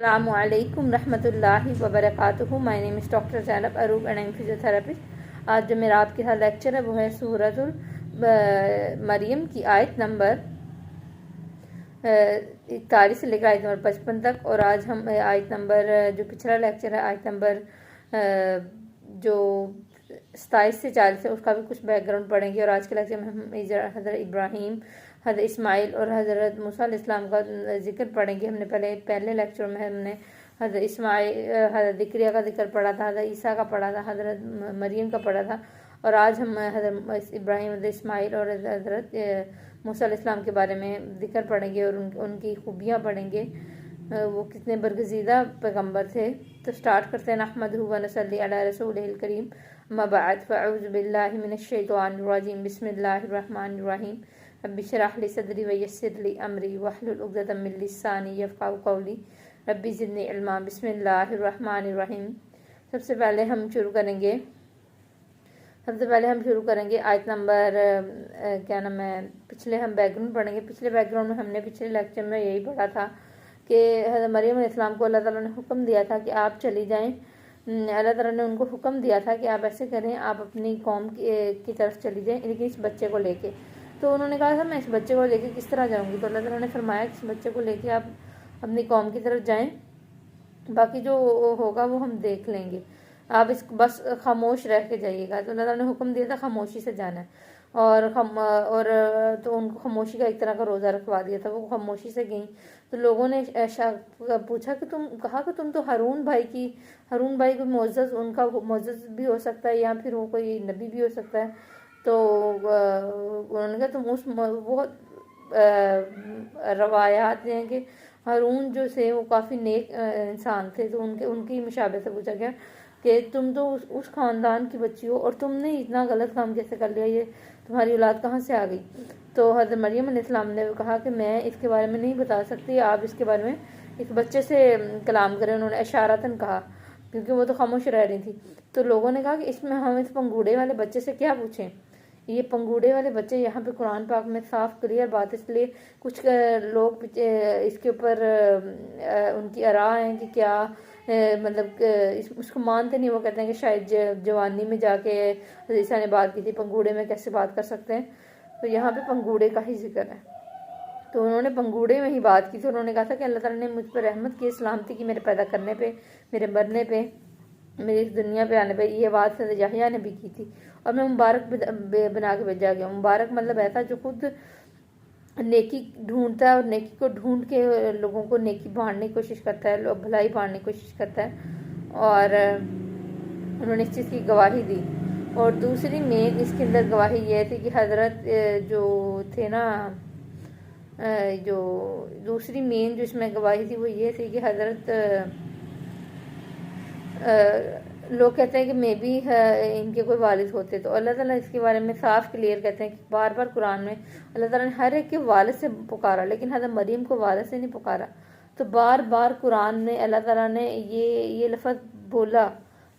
अस्सलामुअलैकुम रहमतुल्लाहि व बरकातुहू। My name is doctor Zainab Arub and I am physiotherapist. आज जो मेरा आपके साथ लेक्चर है वो है सूरतुल मरियम की आयत नंबर 41 से लेकर आयत नंबर 55 तक। और आज हम आयत नंबर जो पिछला लेक्चर है आयत नंबर जो 27 से 40 है उसका भी कुछ बैकग्राउंड पढ़ेंगे। और आज के लेक्चर में हम हज़रत इब्राहीम, हज़रत इस्माइल और हज़रत मूसा अलैहिस्सलाम का जिक्र पढ़ेंगे। हमने पहले लेक्चर में हमने हज़रत इस्माइल, हज़रत ज़िक्रिया का जिक्र पढ़ा था, हज़रत ईसा का पढ़ा था, हज़रत मरियम का पढ़ा था। और आज हम हज़रत इब्राहीम, हज़रत इस्माइल और हज़रत मूसा अलैहिस्सलाम के बारे में जिक्र पढ़ेंगे और उनकी खूबियाँ पढ़ेंगे, वो कितने बरगज़ीदा पैगम्बर थे। तो स्टार्ट करते हैं। नहमदुहु व नसल्ली अला रसूलिहिल करीम, अम्मा बअद, फ़अऊज़ु बिल्लाहि मिनश शैतानिर रजीम, बिस्मिल्लाहिर रहमानिर रहीम, रब्बि इश्रह ली सदरी व यस्सिर ली अमरी वहलुल उक़दतम मिन लिसानी यफ़क़हू क़ौली, रब्बि ज़िदनी इल्मा। बिस्मिल्लाहिर रहमानिर रहीम। सबसे पहले हम शुरू करेंगे आयत नंबर क्या नाम है, पिछले हम बैकग्राउंड पढ़ेंगे। पिछले बैकग्राउंड में हमने पिछले लेक्चर में यही पढ़ा था कि हज़रत मरियम अलैहिस्सलाम को अल्लाह ताला ने हुक्म दिया था कि आप चली जाएं। अल्लाह ताला ने उनको हुक्म दिया था कि आप ऐसे करें, आप अपनी कौम की तरफ चली जाएं, लेकिन इस बच्चे को लेके। तो उन्होंने कहा था मैं इस बच्चे को लेके किस तरह जाऊँगी। तो अल्लाह ताला ने फरमाया कि इस बच्चे को लेके आप अपनी कौम की तरफ जाएँ, बाकी जो होगा वो हम देख लेंगे, आप इस बस खामोश रह के जाइएगा। तो अल्लाह ताला ने हुक्म दिया था खामोशी से जाना है। और तो उनको खामोशी का एक तरह का रोज़ा रखवा दिया था, वो खामोशी से गई। तो लोगों ने पूछा कि तुम तो हारून भाई को मोअज़्ज़ज़, उनका मोअज़्ज़ज़ भी हो सकता है या फिर वो कोई नबी भी हो सकता है। तो उन्होंने कहा तुम वो रवायात हैं कि हारून जो थे वो काफ़ी नेक इंसान थे। तो उनकी मुशाबे से पूछा गया कि तुम तो उस ख़ानदान की बच्ची हो और तुमने इतना गलत काम कैसे कर लिया, ये तुम्हारी औलाद कहाँ से आ गई। तो हज़रत मरियम अलैहिस्सलाम ने कहा कि मैं इसके बारे में नहीं बता सकती, आप इसके बारे में इस बच्चे से कलाम करें। उन्होंने इशारतन कहा क्योंकि वो तो खामोश रह रही थी। तो लोगों ने कहा कि इसमें हम इस पंगूड़े वाले बच्चे से क्या पूछें, ये पंगूड़े वाले बच्चे यहाँ पे कुरान पाक में साफ क्लियर बात, इसलिए कुछ लोग इसके ऊपर उनकी आरा हैं कि क्या मतलब उसको मानते नहीं। वो कहते हैं कि शायद जवानी में जाके ईसा ने बात की थी, पंगूड़े में कैसे बात कर सकते हैं। तो यहाँ पे पंगूड़े का ही जिक्र है। तो उन्होंने पंगूड़े में ही बात की थी। उन्होंने कहा था कि अल्लाह ताला ने मुझ पर रहमत की, सलामती की, मेरे पैदा करने पे, मेरे मरने पे, मेरी इस दुनिया पे आने पे। ये बात हज़रत याहया ने भी की थी। और मैं मुबारक बना के भेजा गया। मुबारक मतलब ऐसा जो खुद नेकी ढूंढता है और नेकी को ढूंढ के लोगों को नेकी बांटने की कोशिश करता है, भलाई बांटने की कोशिश करता है। और उन्होंने इस चीज़ की गवाही दी। और दूसरी मेन इसके अंदर गवाही ये थी कि हज़रत जो थे ना, जो दूसरी मेन जो इसमें गवाही थी वो ये थी कि हज़रत लोग कहते हैं कि मे भी इनके कोई वालिद होते। तो अल्लाह ताला इसके बारे में साफ क्लियर कहते हैं कि बार बार कुरान में अल्लाह ताला ने हर एक के वालिद से पुकारा, लेकिन हज़रत मरियम को वालिद से नहीं पुकारा। तो बार बार कुरान में अल्लाह ताला ने ये लफ्ज़ बोला।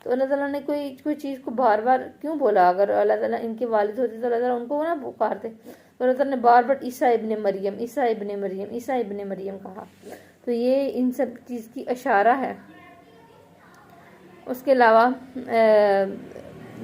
तो अल्लाह ताला ने कोई चीज़ को बार बार क्यों बोला। अगर अल्लाह ताला इनके वालिद होते तो अल्लाह ताला उनको ना पुकारते। तो अल्लाह ताला ने बार बार ईसा इब्ने मरियम कहा। तो ये इन सब चीज़ की इशारा है। उसके अलावा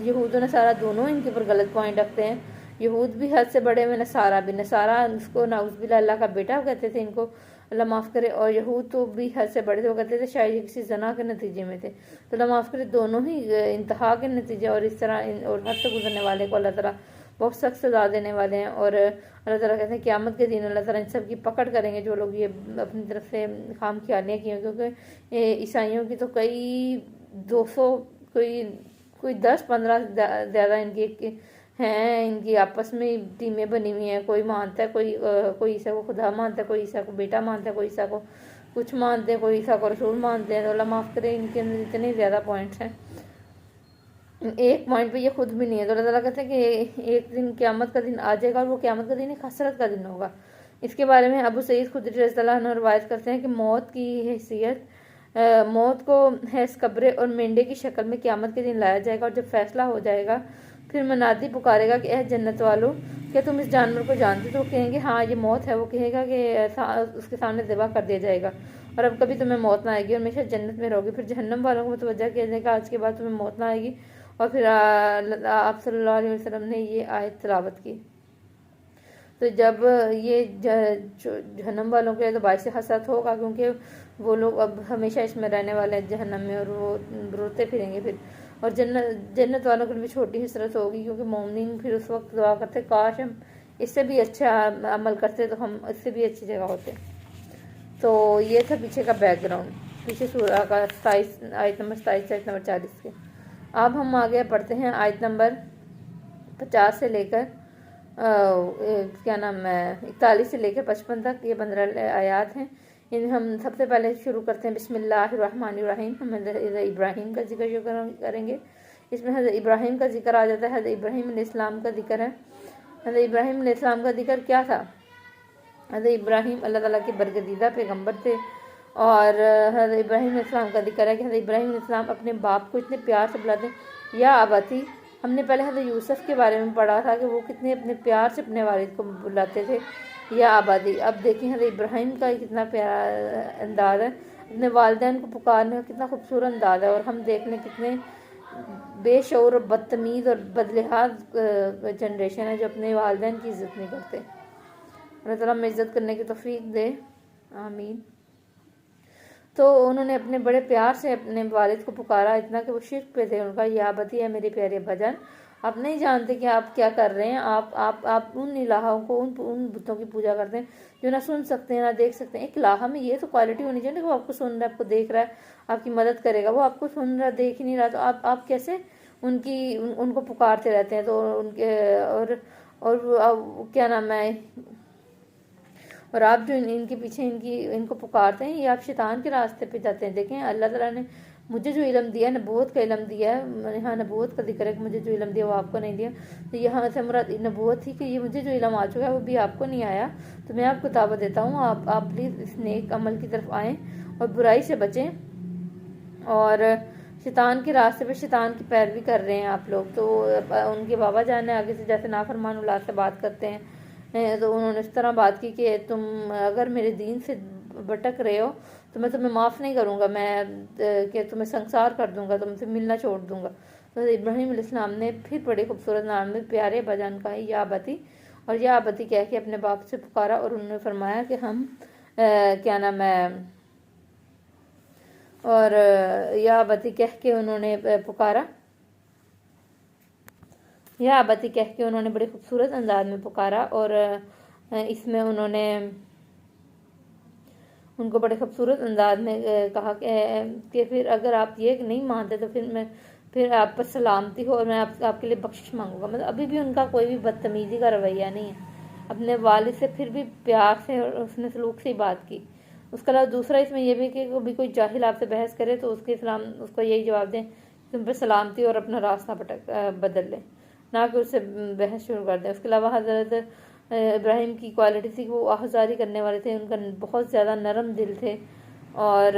यहूद और नसारा दोनों इनके ऊपर गलत पॉइंट रखते हैं। यहूद भी हद से बड़े में, नसारा भी। नसारा उसको नाउज़ुबिल्लाह अल्लाह का बेटा कहते थे, इनको अल्लाह माफ़ करे। और यहूद तो भी हद से बड़े थे, वो कहते थे शायद ये किसी जना के नतीजे में थे। तो अल्लाह माफ़ करे, दोनों ही इंतहा के नतीजे और इस तरह और हद से गुजरने वाले को अल्लाह ताला बहुत सख्त सजा देने वाले हैं। और अल्लाह ताला कहते हैं क़यामत के दिन अल्लाह ताला इन सब की पकड़ करेंगे जो लोग ये अपनी तरफ से खाम ख्यालियाँ की हैं। क्योंकि ईसाइयों की तो कई 200 कोई 10-15 ज़्यादा इनकी हैं, इनकी आपस में टीमें बनी हुई हैं। कोई मानता है, कोई ईसा को खुदा मानता है, कोई ईसा को बेटा मानता है, कोई ईसा को कुछ मानते हैं, कोई ईसा को रसूल मानते हैं। तो अल्लाह माफ़ करे, इनके अंदर इतने ज़्यादा पॉइंट्स हैं, एक पॉइंट पे ये खुद भी नहीं है। तो अल्लाह ताला कहते हैं कि एक दिन क़यामत का दिन आ जाएगा और वो क़यामत का दिन एक हसरत का दिन होगा। इसके बारे में अबू सईद खुदरी रज़ियल्लाहु अन्हु रवायत करते हैं कि मौत की हैसियत, मौत को हैस कब्र और मेंढे की शक्ल में क़यामत के दिन लाया जाएगा। और जब फैसला हो जाएगा फिर मनादी पुकारेगा कि ए जन्नत वालों, क्या तुम इस जानवर को जानते? तो कहेंगे हाँ ये मौत है। वो कहेगा कि उसके सामने ज़िबा कर दिया जाएगा और अब कभी तुम्हें मौत ना आएगी और हमेशा जन्नत में रहोगी। फिर जहन्नम वालों को मुतवज्जा किया जाएगा, आज के बाद तुम्हें मौत ना आएगी। और फिर आप सल्लल्लाहु अलैहि वसल्लम ने ये आयत तिलावत की। तो जब ये जहन्नम वालों के लिए तो बाइस हसरत होगा, क्योंकि वो लोग अब हमेशा इसमें रहने वाले हैं जहन्नम में, और वो रोते फिरेंगे फिर। और जन्नत वालों के लिए भी छोटी हसरत होगी, क्योंकि मोमिन फिर उस वक्त दुआ करते काश हम इससे भी अच्छा अमल करते तो हम इससे भी अच्छी जगह होते। तो ये था पीछे का बैकग्राउंड, पीछे सूरह का 27 आयत नंबर 27 आयत नंबर 40 के। अब हम आगे पढ़ते हैं आयत नंबर 50 से लेकर क्या नाम है 41 से लेकर 55 तक। ये 15 आयात हैं। इन हम सबसे पहले शुरू करते हैं बिस्मिल्लाहिर्रहमानिर्रहीम। हम हज़रत इब्राहीम का जिक्र करेंगे। इसमें हज़रत इब्राहीम का जिक्र आ जाता है। हज़रत इब्राहीम अलैहिस्सलाम का जिक्र है। हज़रत इब्राहीम अलैहिस्सलाम का जिक्र क्या था? हज़रत इब्राहीम अल्लाह ताला के बरगदीदा पैगम्बर थे। और हज़रत इब्राहीम अलैहिस्सलाम का जिक्र है कि हज़रत इब्राहीम अलैहिस्सलाम अपने बाप को इतने प्यार से बुलाते हैं या अबती। हमने पहले हज़रत यूसुफ के बारे में पढ़ा था कि वो कितने अपने प्यार से अपने वालिद को बुलाते थे या आबादी। अब देखिए हज़रत इब्राहीम का कितना प्यारा अंदाज़ है, अपने वालिदैन को पुकारने का कितना खूबसूरत अंदाज़ है। और हम देख लें कितने बेशऊर और बदतमीज़ और बदलिहाज जनरेशन है जो अपने वालिदैन की इज़्ज़त नहीं करते। अल्लाह ताला हमें इज़्ज़त करने की तौफीक दे, आमीन। तो उन्होंने अपने बड़े प्यार से अपने वालिद को पुकारा, इतना कि वो शिर्क पे थे। उनका या बती है मेरे प्यारे भजन, आप नहीं जानते कि आप क्या कर रहे हैं। आप उन इलाहों को उन बुतों की पूजा करते हैं जो ना सुन सकते हैं ना देख सकते हैं। एक इलाहा में ये तो क्वालिटी होनी चाहिए, वो आपको सुन रहा है, आपको देख रहा है, आपकी मदद करेगा। वो आपको सुन रहा देख ही नहीं रहा, तो आप कैसे उनको पुकारते रहते हैं। तो उनके और क्या नाम है, और आप जो इनके पीछे इनको पुकारते हैं, ये आप शैतान के रास्ते पे जाते हैं। देखें अल्लाह ताला ने मुझे जो इल्म दिया, नबूवत का इल्म दिया है, यहाँ नबूवत का जिक्र है कि मुझे जो इल्म दिया वो आपको नहीं दिया। तो यहाँ से मुराद नबूवत थी कि ये मुझे जो इल्म आ चुका है वो भी आपको नहीं आया, तो मैं आपको दावत देता हूँ आप प्लीज़ इस नेक अमल की तरफ आएँ और बुराई से बचें। और शैतान के रास्ते पे शैतान की पैरवी कर रहे हैं आप लोग। तो उनके बाबा जान ने आगे से जैसे नाफरमान औलाद से बात करते हैं, तो उन्होंने इस तरह बात की कि तुम अगर मेरे दीन से भटक रहे हो तो मैं तुम्हें माफ़ नहीं करूँगा, मैं कि तुम्हें संसार कर दूँगा, तुमसे मिलना छोड़ दूँगा। तो इब्राहीम अलैहिस्सलाम ने फिर बड़े खूबसूरत नाम में प्यारे बजान कहा या बती, और या बती कह के अपने बाप से पुकारा। और उन्होंने फरमाया कि हम क्या नाम है, और या बती कह के उन्होंने पुकारा, या आबती कह के उन्होंने बड़े खूबसूरत अंदाज में पुकारा। और इसमें उन्होंने उनको बड़े खूबसूरत अंदाज में कहा कि फिर अगर आप ये नहीं मानते तो फिर आप पर सलामती हो और मैं आपके लिए बख्शिश मांगूंगा। मतलब अभी भी उनका कोई भी बदतमीज़ी का रवैया नहीं है, अपने वालिद से फिर भी प्यार से और उसने सलूक से ही बात की। उसके अलावा दूसरा इसमें यह भी कि कभी कोई जाहिल आपसे बहस करे तो उसको यही जवाब दें तुम पर सलामती और अपना रास्ता बदल लें, ना कि उससे बहस शुरू कर दें। उसके अलावा हज़रत इब्राहीम की क्वालिटी थी कि वो आहजारी करने वाले थे, उनका बहुत ज़्यादा नरम दिल थे। और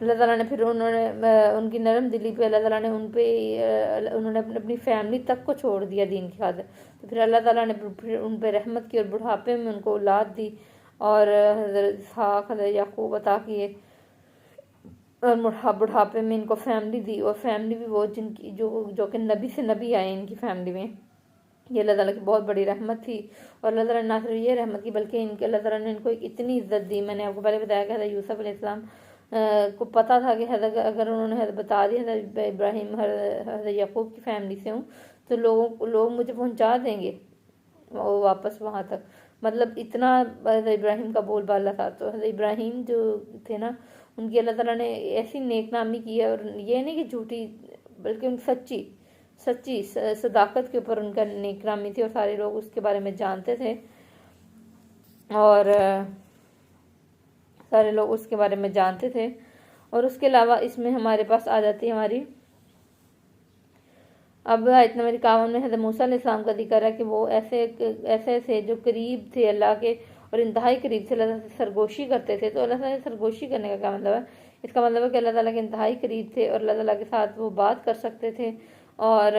अल्लाह ताला ने फिर उनकी नरम दिली पे अल्लाह ताला ने उन्होंने अपनी फैमिली तक को छोड़ दिया दीन की खातिर। तो फिर अल्लाह ताला ने फिर उन पर रहमत की और बुढ़ापे में उनको औलाद दी और हज़रत इसहाक़ हज़रत याकूब अता किए और बुढ़ापे में इनको फैमिली दी। और फैमिली भी वो जिनकी जो कि नबी से नबी आए इनकी फैमिली में। ये अल्लाह ताला की बहुत बड़ी रहमत थी। और अल्लाह ताला ने ना सिर्फ ये रहमत की बल्कि अल्लाह ताला ने इनको एक इतनी इज्जत दी। मैंने आपको पहले बताया कि हज़रत यूसुफ अलैहिस्सलाम को पता था कि अगर उन्होंने बता दिया हज़रत इब्राहीम हज़रत याकूब की फैमिली से हूँ तो लोग मुझे पहुँचा देंगे वो वापस वहाँ तक। मतलब इतना हज़रत इब्राहीम का बोलबाला था। तो हज़रत इब्राहीम जो थे ना, उनकी अल्लाह ताला ने ऐसी नेकनामी की है, और ये नहीं कि झूठी बल्कि उनकी सच्ची सदाकत के ऊपर उनका नेकनामी थी और सारे लोग उसके बारे में जानते थे। और सारे लोग उसके बारे में जानते थे। और उसके अलावा इसमें हमारे पास आ जाती है हमारी अब आयत नंबर 51 में हज़रत मूसा अलैहिस्सलाम का जिक्र है कि वो ऐसे थे जो करीब थे अल्लाह के और इंतहाई करीब से अल्लाह से सरगोशी करते थे। तो अल्लाह ताला से सरगोशी करने का क्या मतलब है? इसका मतलब है कि अल्लाह ताला के इंतहाई करीब थे और अल्लाह ताला के साथ वो बात कर सकते थे और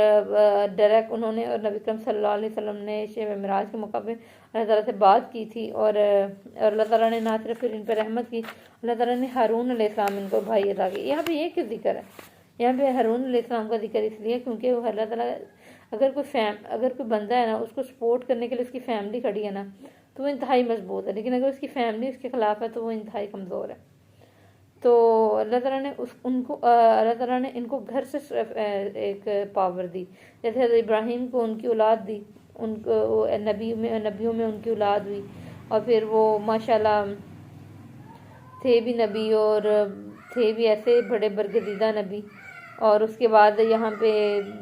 डायरेक्ट उन्होंने और नबी करीम सल्लल्लाहु अलैहि वसल्लम ने शब मिराज के मौका पे अल्लाह ताला से बात की थी। और अल्लाह ताला ने ना सिर्फ फिर इन पर रहमत की, अल्लाह ताला ने हारून अलैहिस्सलाम इनको भाई अता किए। यहाँ पे ये क्यों जिक्र है, यहाँ पे हारून अलैहिस्सलाम का जिक्र इसलिए क्योंकि वो अल्लाह ताला अगर कोई बंदा है ना, उसको सपोर्ट करने के लिए उसकी फैमिली खड़ी है ना, तो वो इंतहाई मजबूत है, लेकिन अगर उसकी फैमिली उसके खिलाफ है तो वो इंतहाई कमज़ोर है। तो अल्लाह ताला ने अल्लाह ताला ने इनको घर से एक पावर दी, जैसे हज़रत इब्राहीम को उनकी औलाद दी, उनको नबियों में उनकी औलाद हुई, और फिर वो माशाल्लाह थे भी नबी और थे भी ऐसे बड़े बरगजीदा नबी। और उसके बाद यहाँ पे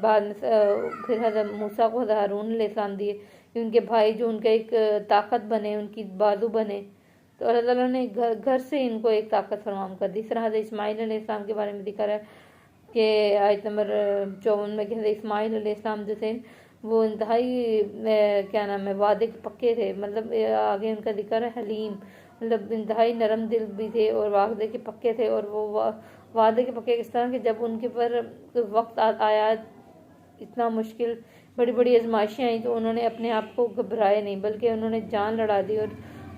बाद में फिर हज़रत मूसा को हज़रत हारून अलैहिस्सलाम दिए कि उनके भाई जो उनका एक ताकत बने, उनकी बाजू बने। तो अल्लाह ताला ने घर से इनको एक ताकत फरमाम कर दी। इस तरह हज़रत इस्माइल अलैहिस्सलाम के बारे में दिखा है कि आयत नंबर 54 में कि हज़रत इस्माइल अलैहिस्सलाम जो थे वो इंतहाई क्या नाम है वादे के पक्के थे, मतलब आगे उनका जिक्र है हलीम, मतलब इंतहाई नरम दिल भी थे और वादे के पक्के थे। और वो वादे के पक्के इस तरह कि जब उनके पर वक्त आया, इतना मुश्किल बड़ी बड़ी आजमाइशें आई, तो उन्होंने अपने आप को घबराए नहीं, बल्कि उन्होंने जान लड़ा दी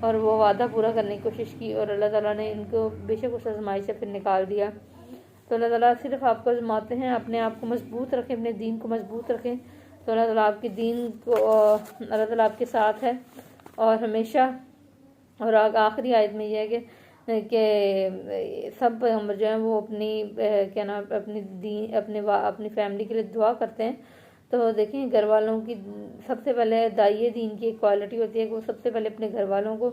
और वो वादा पूरा करने की कोशिश की। और अल्लाह ताला ने इनको बेशक उस आजमाइश से फिर निकाल दिया। तो अल्लाह ताला सिर्फ आपको आजमाते हैं, अपने आप को मजबूत रखें, अपने दीन को मजबूत रखें, तो अल्लाह ताला आपके दीन को अल्लाह ताला आपके साथ है और हमेशा। और आखिरी आयत में यह है कि सब पैगम्बर जो हैं वो अपनी क्या नाम अपनी दीन अपनी फैमिली के लिए दुआ करते हैं। तो देखिए घर वालों की सबसे पहले दाइए दीन की एक क्वालिटी होती है कि वो सबसे पहले अपने घर वालों को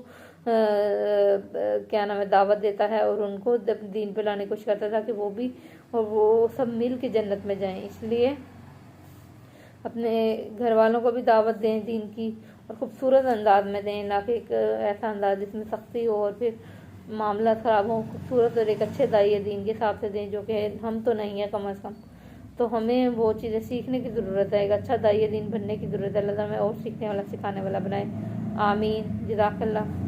क्या नाम है दावत देता है और उनको दीन पे लाने की कोशिश करता है, ताकि वो भी और वो सब मिल के जन्नत में जाएं। इसलिए अपने घर वालों को भी दावत दें दीन की, और खूबसूरत अंदाज में दें, ना कि एक ऐसा अंदाज जिसमें सख्ती हो और फिर मामला ख़राब हो। खूबसूरत और एक अच्छे दाइए दीन के हिसाब से दें, जो कि हम तो नहीं है कम अज़ कम। तो हमें वो चीज़ें सीखने की ज़रूरत है, एक अच्छा दाइए दीन बनने की ज़रूरत है। अल्लाह हमें और सीखने वाला सिखाने वाला बनाए। आमीन। जज़ाकल्लाह।